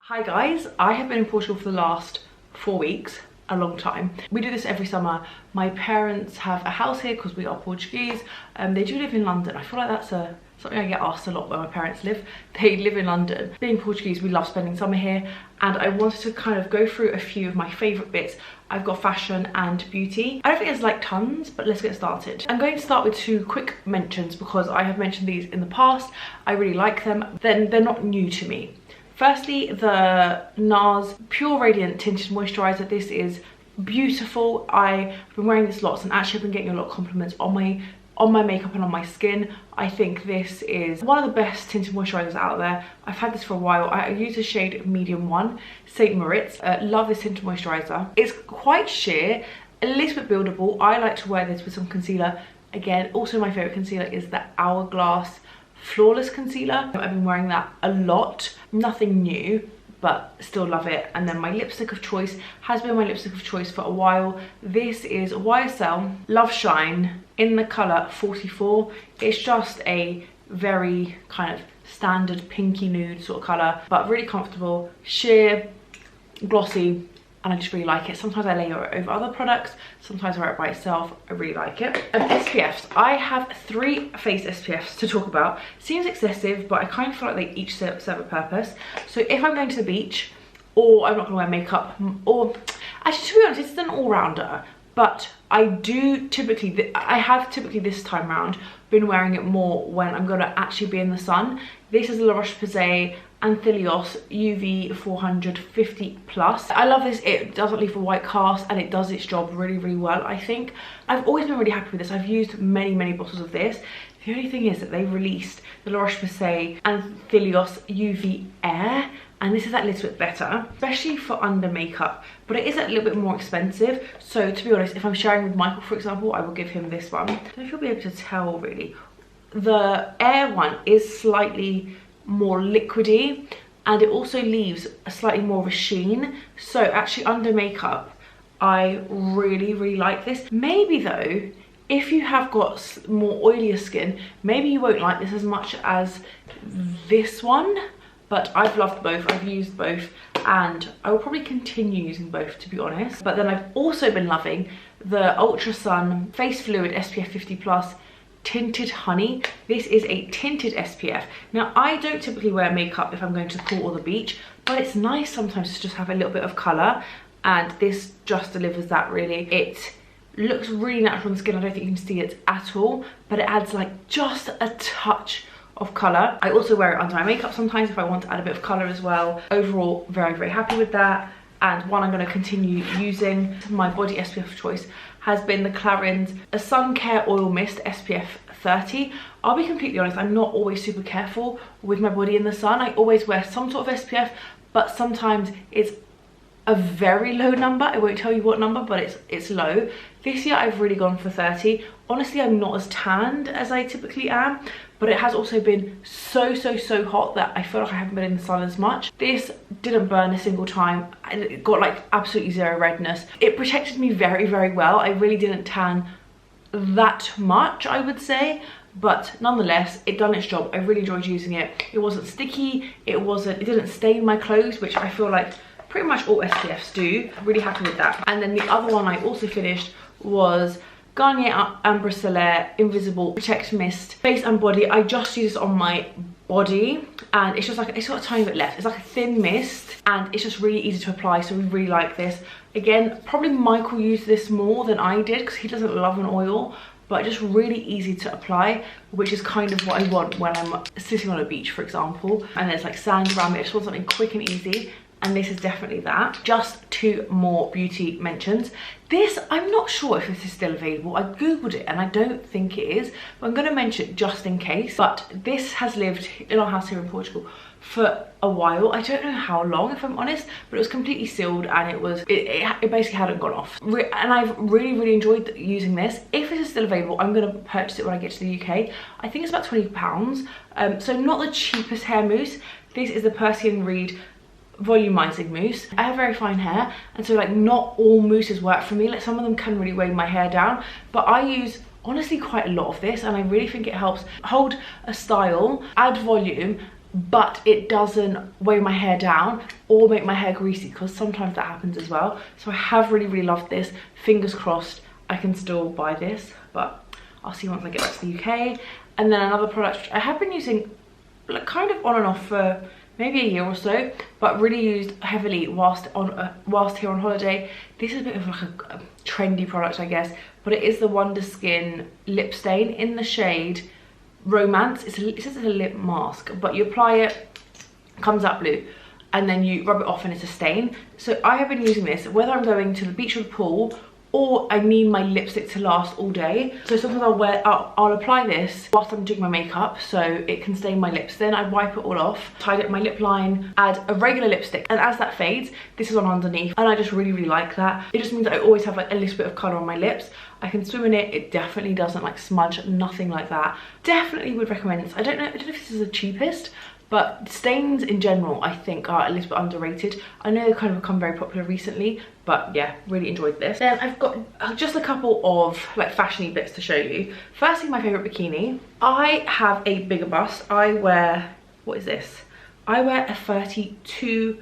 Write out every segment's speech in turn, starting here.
Hi guys, I have been in Portugal for the last 4 weeks, a long time. We do this every summer. My parents have a house here because we are Portuguese. They do live in London. I feel like that's something I get asked a lot where my parents live. They live in London. Being Portuguese, we love spending summer here, and I wanted to kind of go through a few of my favourite bits. I've got fashion and beauty. I don't think there's like tons, but let's get started. I'm going to start with two quick mentions because I have mentioned these in the past. I really like them. Then they're not new to me. Firstly, the NARS Pure Radiant Tinted Moisturiser. This is beautiful. I've been wearing this lots and actually I've been getting a lot of compliments on my makeup and on my skin. I think this is one of the best tinted moisturisers out there. I've had this for a while. I use the shade medium 1, St. Moritz. Love this tinted moisturiser. It's quite sheer, a little bit buildable. I like to wear this with some concealer. Again, also my favourite concealer is the Hourglass Flawless Concealer. I've been wearing that a lot. Nothing new, but still love it. And then my lipstick of choice has been my lipstick of choice for a while. This is YSL Love Shine in the colour 44. It's just a very kind of standard pinky nude sort of colour, but really comfortable, sheer, glossy, and I just really like it. Sometimes I layer it over other products, sometimes I wear it by itself. I really like it. SPFs. I have 3 face SPFs to talk about. Seems excessive, but I kind of feel like they each serve a purpose. So if I'm going to the beach, or I'm not going to wear makeup, or actually to be honest, it's an all-rounder. But I have typically this time around been wearing it more when I'm going to actually be in the sun. This is La Roche-Posay Anthelios UV 450 plus. I love this. It doesn't leave a white cast and it does its job really, really well, I think. I've always been really happy with this. I've used many bottles of this. The only thing is that they released the La Roche-Posay Anthelios UV Air, and this is that little bit better, especially for under makeup, but it is a little bit more expensive. So to be honest, if I'm sharing with Michael, for example, I will give him this one. I don't know if you'll be able to tell really. The Air one is slightly more liquidy, and it also leaves a slightly more of a sheen. So actually under makeup, I really like this. Maybe though, if you have got more oilier skin, maybe you won't like this as much as this one. But I've loved both, I've used both, and I will probably continue using both, to be honest. But then I've also been loving the Ultra Sun Face Fluid SPF 50 Plus Tinted Honey. This is a tinted SPF. Now, I don't typically wear makeup if I'm going to the pool or the beach, but it's nice sometimes to just have a little bit of colour, and this just delivers that really. It looks really natural on the skin. I don't think you can see it at all, but it adds like just a touch of colour. I also wear it under my makeup sometimes if I want to add a bit of colour as well. Overall, very happy with that. And one I'm going to continue using, my body SPF of choice, has been the Clarins Suncare Oil Mist SPF 30. I'll be completely honest, I'm not always super careful with my body in the sun. I always wear some sort of SPF, but sometimes it's a very low number. I won't tell you what number, but it's low. This year I've really gone for 30. Honestly, I'm not as tanned as I typically am, but it has also been so hot that I feel like I haven't been in the sun as much. This didn't burn a single time, and it got like absolutely zero redness. It protected me very well. I really didn't tan that much, I would say, but nonetheless, it done its job. I really enjoyed using it. It wasn't sticky, it didn't stain my clothes, which I feel like pretty much all SPFs do. I'm really happy with that. And then the other one I also finished was Garnier Ambre Solaire Invisible Protect Mist Face and Body. I just use this on my body, and it's just like, it's got a tiny bit left. It's like a thin mist, and it's just really easy to apply, so we really like this. Again, probably Michael used this more than I did because he doesn't love an oil, but just really easy to apply, which is kind of what I want when I'm sitting on a beach, for example, and there's like sand around me. I just want something quick and easy, and this is definitely that. Just 2 more beauty mentions. This, I'm not sure if this is still available. I googled it and I don't think it is, but I'm going to mention it just in case. But this has lived in our house here in Portugal for a while. I don't know how long, if I'm honest, but it was completely sealed, and it basically hadn't gone off. And I've really enjoyed using this. If it is still available, I'm going to purchase it when I get to the UK. I think it's about £20. So not the cheapest hair mousse. This is the Percy & Reed volumizing mousse. I have very fine hair, and so like not all mousses work for me. Like some of them can really weigh my hair down, but I use honestly quite a lot of this, and I really think it helps hold a style, add volume, but it doesn't weigh my hair down or make my hair greasy, because sometimes that happens as well. So I have really loved this. Fingers crossed I can still buy this, but I'll see once I get back to the UK. And then another product which I have been using like kind of on and off for maybe a year or so, but really used heavily whilst here on holiday. This is a bit of like a trendy product, I guess, but it is the Wonder Skin lip stain in the shade Romance. It says it's a lip mask, but you apply it, comes out blue, and then you rub it off and it's a stain. So I have been using this whether I'm going to the beach or the pool, or I need my lipstick to last all day. So sometimes I'll apply this whilst I'm doing my makeup so it can stain my lips. Then I wipe it all off, tidy up my lip line, add a regular lipstick, and as that fades, this is on underneath, and I just really like that. It just means that I always have like a little bit of colour on my lips. I can swim in it. It definitely doesn't like smudge, nothing like that. Definitely would recommend this. I don't know if this is the cheapest, but stains in general I think are a little bit underrated. I know they've kind of become very popular recently, but yeah, really enjoyed this. Then I've got just a couple of like fashiony bits to show you. Firstly, my favourite bikini. I have a bigger bust. I wear, what is this? I wear a 32,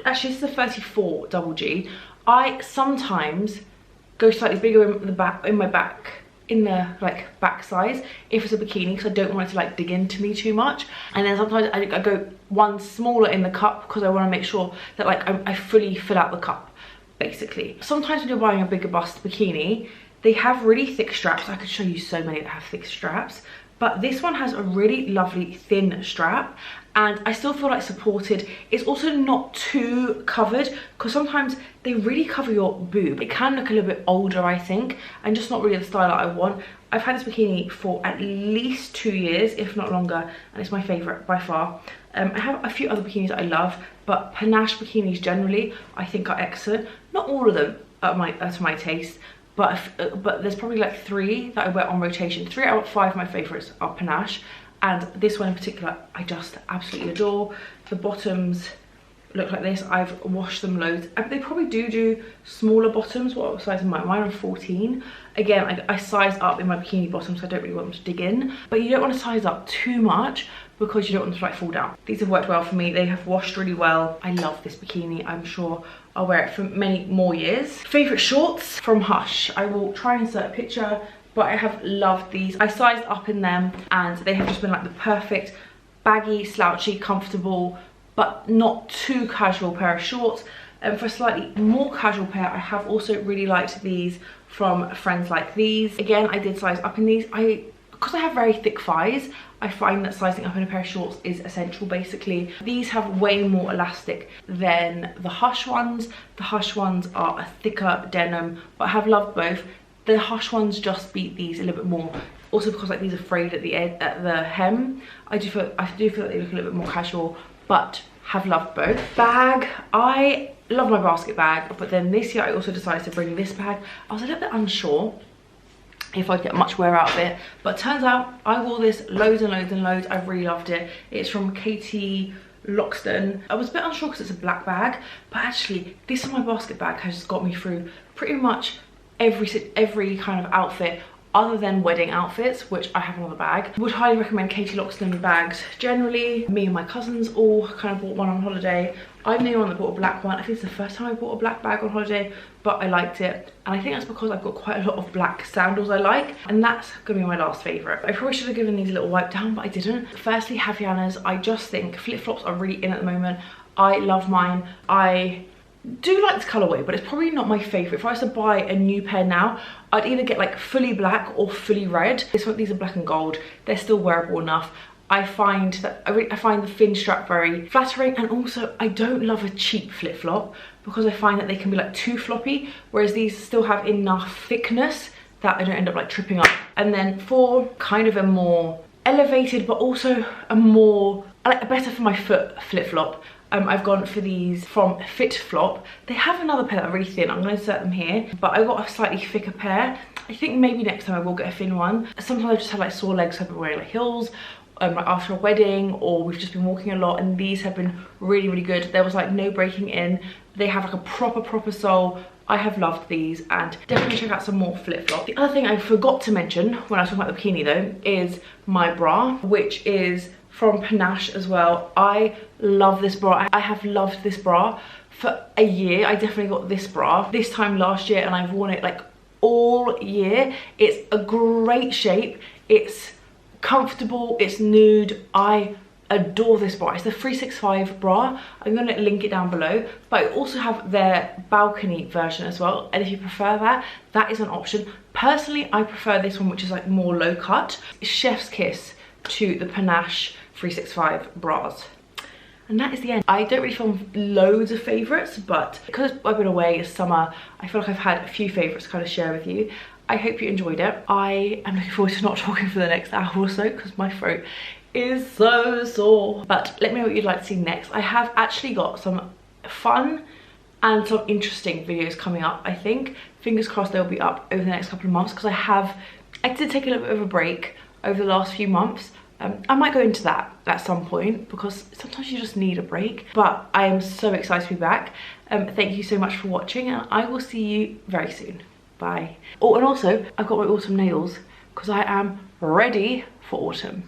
actually this is a 34 double G. I sometimes go slightly bigger in the back, in the like back size if it's a bikini, because I don't want it to like dig into me too much. And then sometimes I go one smaller in the cup because I want to make sure that like I fully fill out the cup basically. Sometimes when you're buying a bigger bust bikini, they have really thick straps. I could show you so many that have thick straps, but this one has a really lovely thin strap, and I still feel like supported. It's also not too covered, because sometimes they really cover your boob. It can look a little bit older, I think, and just not really the style that I want. I've had this bikini for at least 2 years, if not longer, and it's my favourite by far. I have a few other bikinis that I love, but panache bikinis generally I think are excellent. Not all of them are to my taste, but there's probably like 3 that I wear on rotation. 3 out of 5 of my favourites are panache, and this one in particular I just absolutely adore. The bottoms look like this. I've washed them loads. They probably do smaller bottoms. What size am I? Mine are 14. Again, I size up in my bikini bottoms, so I don't really want them to dig in, but you don't want to size up too much because you don't want them to like fall down. These have worked well for me. They have washed really well. I love this bikini. I'm sure I'll wear it for many more years. Favorite shorts from Hush. I will try and insert a picture, but I have loved these. I sized up in them and they have just been like the perfect baggy, slouchy, comfortable, but not too casual pair of shorts. And for a slightly more casual pair, I have also really liked these from Friends Like These. Again, I did size up in these. Because I have very thick thighs, I find that sizing up in a pair of shorts is essential basically. These have way more elastic than the Hush ones. The Hush ones are a thicker denim, but I have loved both. The Hush ones just beat these a little bit more. Also because like these are frayed at the hem. I do feel like they look a little bit more casual, but have loved both. Bag, I love my basket bag, but then this year I also decided to bring this bag. I was a little bit unsure if I'd get much wear out of it, but turns out I wore this loads and loads and loads. I've really loved it. It's from Katie Loxton. I was a bit unsure because it's a black bag, but actually this is my basket bag has just got me through pretty much every kind of outfit other than wedding outfits, which I have another bag. Would highly recommend Katie Loxton bags generally. Me and my cousins all kind of bought one on holiday. I'm the only one that bought a black one. I think it's the first time I bought a black bag on holiday, but I liked it. And I think that's because I've got quite a lot of black sandals I like, and that's gonna be my last favourite. I probably should have given these a little wipe down, but I didn't. Firstly, Havaianas. I just think flip-flops are really in at the moment. I love mine. I do like this colourway, but it's probably not my favourite. If I was to buy a new pair now, I'd either get like fully black or fully red. These are black and gold. They're still wearable enough. I find the thin strap very flattering, and also I don't love a cheap flip-flop because I find that they can be like too floppy, whereas these still have enough thickness that I don't end up like tripping up. And then for kind of a more elevated but also a more better for my foot flip-flop, I've gone for these from Fit Flop. They have another pair that are really thin. I'm going to insert them here, but I got a slightly thicker pair. I think maybe next time I will get a thin one. Sometimes I just have like sore legs, so I've been wearing like heels like after a wedding, or we've just been walking a lot, and these have been really, really good. There was like no breaking in. They have like a proper sole. I have loved these, and definitely check out some more flip-flop. The other thing I forgot to mention when I was talking about the bikini though is my bra, which is from Panache as well. I love this bra. I have loved this bra for a year. I definitely got this bra this time last year and I've worn it like all year. It's a great shape, it's comfortable, it's nude. I adore this bra. It's the 365 bra. I'm going to link it down below, but I also have their balcony version as well, and if you prefer that, that is an option. Personally, I prefer this one, which is like more low cut. Chef's kiss to the Panache 365 bras. And that is the end. I don't really film loads of favourites, but because I've been away this summer, I feel like I've had a few favourites to kind of share with you. I hope you enjoyed it. I am looking forward to not talking for the next hour or so because my throat is so sore. But let me know what you'd like to see next. I have actually got some fun and some interesting videos coming up, I think. Fingers crossed they'll be up over the next couple of months because I did take a little bit of a break over the last few months. I might go into that at some point because sometimes you just need a break. But I am so excited to be back. Thank you so much for watching and I will see you very soon. Bye. Oh, and also I've got my autumn nails because I am ready for autumn.